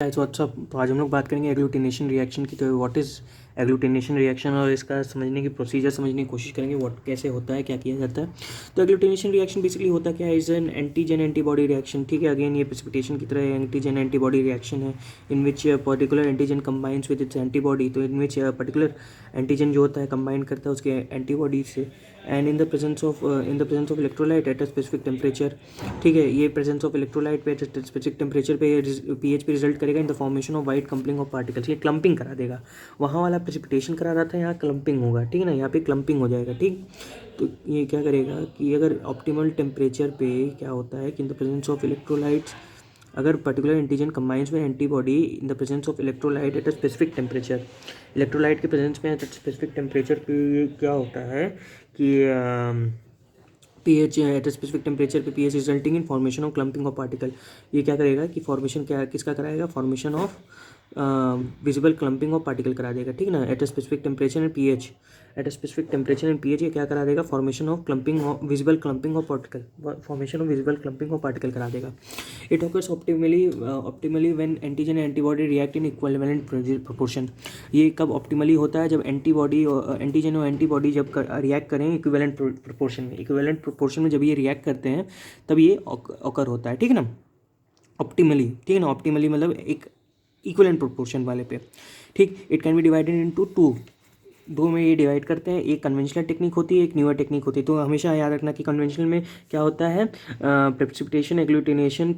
WhatsApp. तो आज हम लोग बात करेंगे एग्लूटिनेशन रिएक्शन की। तो व्हाट इज़ एग्लूटिनेशन रिएक्शन और इसका समझने की प्रोसीजर समझने की कोशिश करेंगे, व्हाट कैसे होता है, क्या किया जाता है। तो एग्लूटिनेशन रिएक्शन बेसिकली होता क्या है, is an antigen antibody reaction. ठीक है, अगेन ये प्रेसिपिटेशन की तरह एंटीजन एंटीबॉडी रिएक्शन है in which particular antigen combines with its antibody. तो इन विच पर्टिकुलर एंटीजन जो होता है कंबाइन करता है उसके एंटीबॉडी से, and in the presence of electrolyte at a specific temperature. ठीक है, ये प्रेजेंस ऑफ इलेक्ट्रोलाइट पे स्पेसिफिक टेम्परेचर पे पीएच पे रिजल्ट करेगा in the formation of white clumping of particles. ये क्लम्पिंग करा देगा, वहाँ वाला प्रेसिपिटेशन करा रहा था, यहाँ क्लम्पिंग होगा। ठीक है ना, यहाँ पे क्लम्पिंग हो जाएगा। ठीक, तो ये क्या करेगा कि अगर ऑप्टिमल टेम्परेचर पे क्या होता है कि इन द प्रेजेंस ऑफ इलेक्ट्रोलाइट्स, अगर पर्टिकुलर एंटीजन कंबाइंस में antibody in the presence of electrolyte at a specific temperature, electrolyte के प्रेजेंस में एट अ स्पेसिफिक टेम्परेचर पे क्या होता है कि पीएच एट स्पेसिफिक टेम्परेचर पे pH resulting in formation of clumping of particle. ये क्या करेगा कि फॉर्मेशन क्या किसका कराएगा, formation of visible clumping of particle करा देगा। ठीक है ना, at a specific temperature and pH, at a specific temperature and pH ये क्या करा देगा, formation of clumping of visible clumping of particle, formation of visible clumping of particle करा देगा। It occurs optimally when antigen and antibody react in equivalent proportion. ये कब optimally होता है, जब एंटीजन और एंटीबॉडी जब रिएक्ट करें इक्विवेलेंट प्रोपोर्शन में। इक्विवेलेंट प्रोपोर्शन में जब ये रिएक्ट करते हैं तब ये ऑकर होता है। ठीक है ना, ऑप्टिमली। ठीक है ना, ऑप्टिमली मतलब एक इक्विवेलेंट प्रोपोर्शन वाले पे। ठीक, it can be divided into two, दो में ये डिवाइड करते हैं। एक कन्वेंशनल टेक्निक होती है, एक न्यूअर टेक्निक होती है। तो हमेशा याद रखना कि कन्वेंशनल में क्या होता है, प्रेसिपिटेशन एग्लूटिनेशन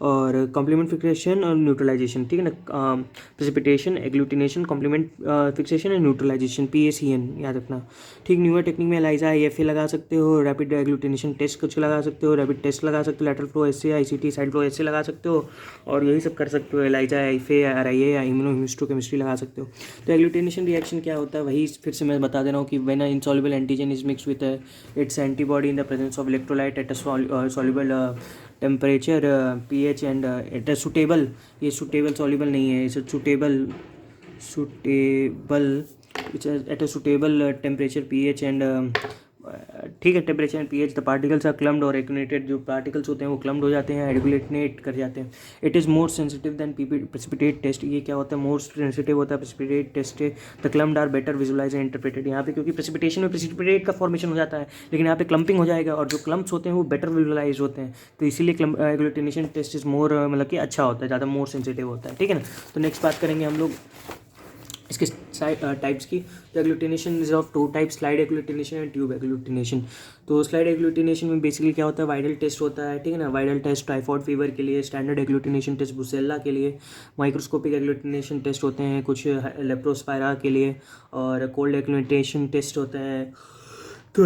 और कॉम्प्लीमेंट फिक्सेशन और न्यूट्रलाइजेशन। ठीक है ना, precipitation agglutination complement fixation and neutralization, PACN याद रखना। ठीक, न्यूअर टेक्निक में ELISA IFA लगा सकते हो, रैपिड एग्लूटिनेशन टेस्ट कुछ लगा सकते हो, रैपिड टेस्ट लगा सकते हो, lateral flow SA, ICT side flow SA लगा सकते हो, और यही सब कर सकते हो। ELISA IFA RIA या इम्यूनोहिस्टोकेमिस्ट्री लगा सकते हो। तो एग्लूटिनेशन रिएक्शन क्या होता है, वही फिर से मैं बता दे रहा हूँ कि when insoluble antigen is mix with its antibody in the presence of electrolyte at a soluble temperature pH and at a suitable, ये सुटेबल सॉल्युबल नहीं है, इसे suitable at a suitable temperature pH and ठीक है, temperature and pH the particles are clumped और agglutinated. जो particles होते हैं वो क्लम्ड हो जाते हैं, एग्लूटिनेट कर जाते हैं। It is more sensitive than precipitate test. ये क्या होता है, मोर सेंसिटिव होता है precipitate test. The clumped are better visualize and interpreted. यहाँ पे क्योंकि प्रेसिपिटेशन में प्रेसिपिटेट का फॉर्मेशन हो जाता है, लेकिन यहाँ पे क्लम्पिंग हो जाएगा और जो क्लम्प्स होते हैं वो बेटर विजुलाइज होते हैं। तो इसीलिए एग्लूटिनेशन टेस्ट इज मोर मतलब कि अच्छा होता है, ज़्यादा मोर सेंसिटिव होता है। ठीक है ना, तो नेक्स्ट बात करेंगे हम लोग इसके टाइप्स की। तो agglutination is of two type, slide agglutination and tube agglutination. तो स्लाइड एग्लूटिनेशन में बेसिकली क्या होता है, वाइडल टेस्ट होता है। ठीक है ना, वाइडल टेस्ट टाइफॉइड फीवर के लिए, स्टैंडर्ड एग्लूटिनेशन टेस्ट ब्रुसेल्ला के लिए, माइक्रोस्कोपिक एग्लूटिनेशन टेस्ट होते हैं कुछ लेप्टोस्पायरा के लिए, और कोल्ड एग्लूटिनेशन टेस्ट होते हैं। तो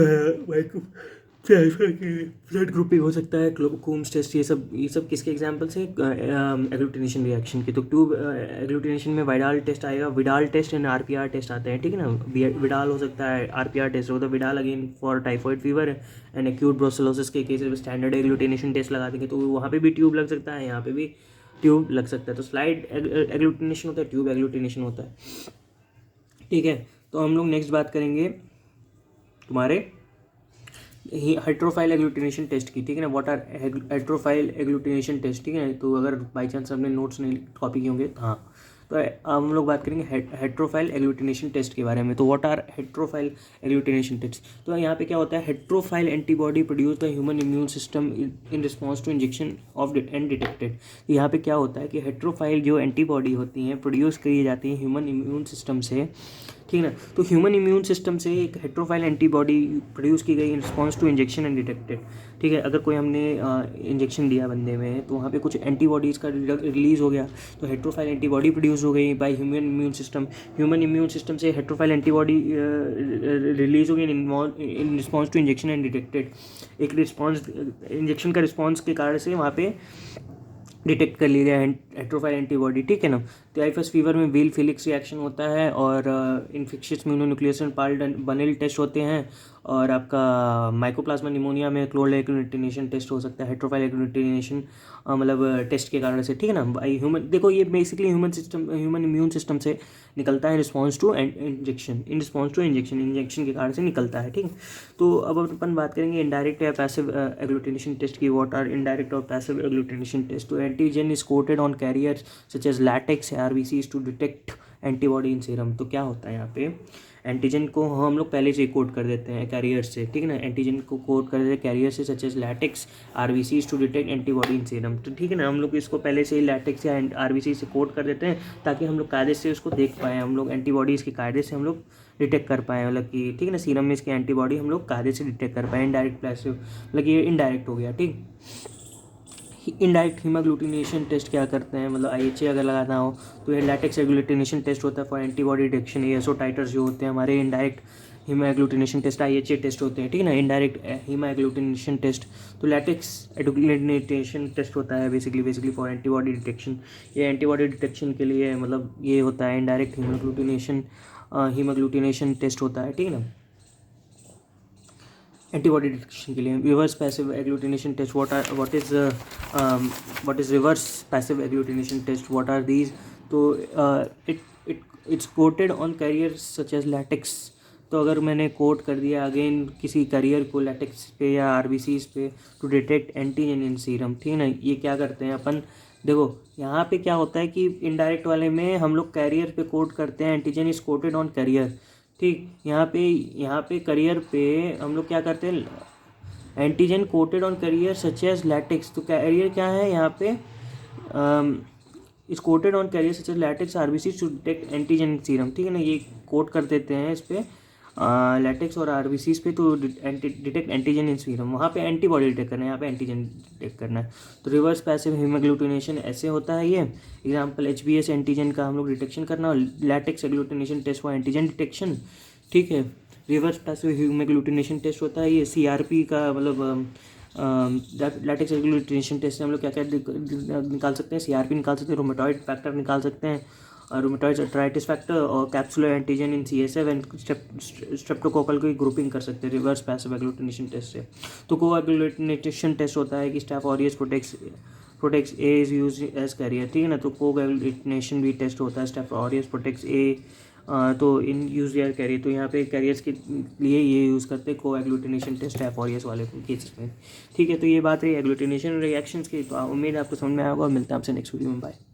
ब्लड ग्रुपिंग हो सकता है, कूम्स टेस्ट, ये सब किसके एग्जांपल्स हैं, एग्लूटिनेशन रिएक्शन के। तो ट्यूब एग्लूटिनेशन में विडाल टेस्ट आएगा, Widal test and RPR test आते हैं। ठीक है ना, विडाल हो सकता है, RPR टेस्ट होता है। Widal again for typhoid fever and acute brucellosis के केसेस में स्टैंडर्ड एग्लूटिनेशन टेस्ट लगा देंगे, तो वहाँ पे भी ट्यूब लग सकता है, यहाँ पे भी ट्यूब लग सकता है। तो स्लाइड एग्लूटिनेशन होता है, ट्यूब एग्लूटिनेशन होता है। ठीक है, तो हम लोग नेक्स्ट बात करेंगे तुम्हारे हाइड्रोफाइल एग्लूटिनेशन टेस्ट की। ठीक है ना, व्हाट आर हाइड्रोफाइल एग्लूटिनेशन टेस्ट। ठीक है, तो अगर बाई चांस हमने नोट्स नहीं कॉपी किए होंगे, हाँ, तो हम लोग बात करेंगे हेट्रोफाइल एग्लूटिनेशन टेस्ट के बारे में। तो what are heterophile agglutination test. तो यहाँ पे क्या होता है, heterophile antibody produce the human immune system in response to injection of and detected. यहाँ पे क्या होता है कि हेट्रोफाइल जो एंटीबॉडी होती हैं प्रोड्यूस करी जाती हैं ह्यूमन इम्यून सिस्टम से। ठीक है ना, तो ह्यूमन इम्यून सिस्टम से एक हेट्रोफाइल एंटीबॉडी प्रोड्यूस की गई in response to injection and detected. ठीक है, अगर कोई हमने इंजेक्शन दिया बंदे में तो वहाँ पे कुछ एंटीबॉडीज़ का रिलीज़ हो गया, तो हेट्रोफाइल एंटीबॉडी प्रोड्यूस हो गई by human immune system. Human immune system से हेट्रोफाइल एंटीबॉडी रिलीज हो गई in response to injection and detected. एक रिस्पॉन्स, इंजेक्शन का रिस्पॉन्स के कारण से वहाँ पे डिटेक्ट कर लिया गया हेट्रोफाइल एंटीबॉडी। ठीक है ना, टाइफस फीवर में वेल फिलिक्स रिएक्शन होता है, और इन्फेक्शियस मोनोन्यूक्लियोसन पार्ल बनेल टेस्ट होते हैं, और आपका माइकोप्लाज्मा निमोनिया में क्लोराइड एग्लूटिनेशन टेस्ट हो सकता है, हाइड्रोफाइल एग्लूटिनेशन मतलब टेस्ट के कारण से, ठीक है ना। ह्यूमन, देखो ये बेसिकली ह्यूमन इम्यून सिस्टम से निकलता है रिस्पॉन्स टू इंजेक्शन के कारण से निकलता है, ठीक है। तो अब अपन बात करेंगे इनडायरेक्ट या पैसिव एग्लूटिनेशन टेस्ट की। व्हाट आर इनडायरेक्ट और पैसिव एग्लूटिनेशन टेस्ट? तो antigen is coated on carriers such as latex RBCs to detect antibody in serum. तो क्या होता है यहाँ पे, एंटीजन को हम लोग पहले से ही कोड कर देते हैं कैरियर से, ठीक है ना। एंटीजन को कोड कर देते हैं कैरियर से such as latex RBCs to detect antibody in serum. तो ठीक है ना, हम लोग इसको पहले से ही लैटेक्स या आरबीसी से कोड कर देते हैं ताकि हम लोग कायदे से उसको देख पाएँ, हम लोग एंटीबॉडीज़ के कायदे से हम लोग डिटेक्ट कर पाएँ, मतलब कि ठीक है ना, सीरम में इसकी एंटीबॉडी हम लोग कायदे से डिटेक्ट कर पाएँ। इनडायरेक्ट पैसिव मतलब ये इनडायरेक्ट हो गया, ठीक। इनडायरेक्ट हीमोग्लूटिनेशन टेस्ट क्या करते हैं, मतलब IHA अगर लगाना हो तो ये लैटेक्स एग्लूटिनेशन टेस्ट होता है for antibody detection. So titers जो होते हैं हमारे indirect hemagglutination test IHA test होते हैं, ठीक है ना। इनडायरेक्ट हीमोग्लूटिनेशन टेस्ट तो लैटेक्स एग्लूटिनेशन टेस्ट होता है बेसिकली फॉर एंटीबॉडी डिटेक्शन। ये एंटीबॉडी डिटेक्शन के लिए मतलब ये होता है इनडायरेक्ट हीमोग्लूटिनेशन टेस्ट होता है, ठीक है ना, एंटीबॉडी डिटेक्शन के लिए। Reverse passive agglutination test, what is reverse passive agglutination test, what are these? तो it's coated on carrier such as latex. तो अगर मैंने कोट कर दिया अगेन किसी कैरियर को लैटेक्स पे या आरबीसीज पे to detect antigen in serum, ठीक है ना। ये क्या करते हैं अपन, देखो यहाँ पे क्या होता है कि इनडायरेक्ट वाले में हम लोग कैरियर पे कोट करते हैं antigen is coated on carrier, ठीक। यहाँ पे करियर पे हम लोग क्या करते हैं, antigen coated on carrier such as latex. तो कैरियर क्या है यहाँ पे, इस coated on carrier such as latex RBC to detect antigen serum, ठीक है ना। ये कोट कर देते हैं इस पे लैटेक्स और आरबीसीज पे तो डिटेक्ट एंटीजन इन सीरम। वहाँ पे एंटीबॉडी डिटेक्ट करना है, यहाँ पे एंटीजन डिटेक्ट करना है। तो रिवर्स पैसिव हीमोग्लूटिनेशन ऐसे होता है ये। एग्जांपल HBS एंटीजन का हम लोग डिटेक्शन करना, और latex agglutination test for antigen detection, ठीक है। रिवर्स पैसिव हीमोग्लूटिनेशन टेस्ट होता है ये CRP का, मतलब लैटेक्स एग्लूटिनेशन टेस्ट से हम लोग क्या क्या निकाल सकते हैं, CRP निकाल सकते हैं, रोमेटॉइड फैक्टर निकाल सकते हैं, रूमेटॉइड आर्थराइटिस फैक्टर, और capsular antigen in CSF and streptococcal की ग्रुपिंग कर सकते हैं रिवर्स पैसिव एग्लूटिनेशन टेस्ट से। तो कोएग्लूटिनेशन टेस्ट होता है कि staph aureus protects A is use as carrier, ठीक है ना। तो कोएग्लूटिनेशन भी टेस्ट होता है, स्टाफ ऑरियस प्रोटेक्ट्स A तो इन यूज यार कैरियर। तो यहाँ पे कैरियर्स के लिए ये यूज़ करते हैं कोएग्लूटिनेशन टेस्ट स्टाफ ऑरियस वाले केसेस में, ठीक है। तो ये बात रही एग्लूटिनेशन रिएक्शंस की। तो उम्मीद है आपको समझ में आएगा, और मिलते हैं आपसे नेक्स्ट वीडियो में। बाय।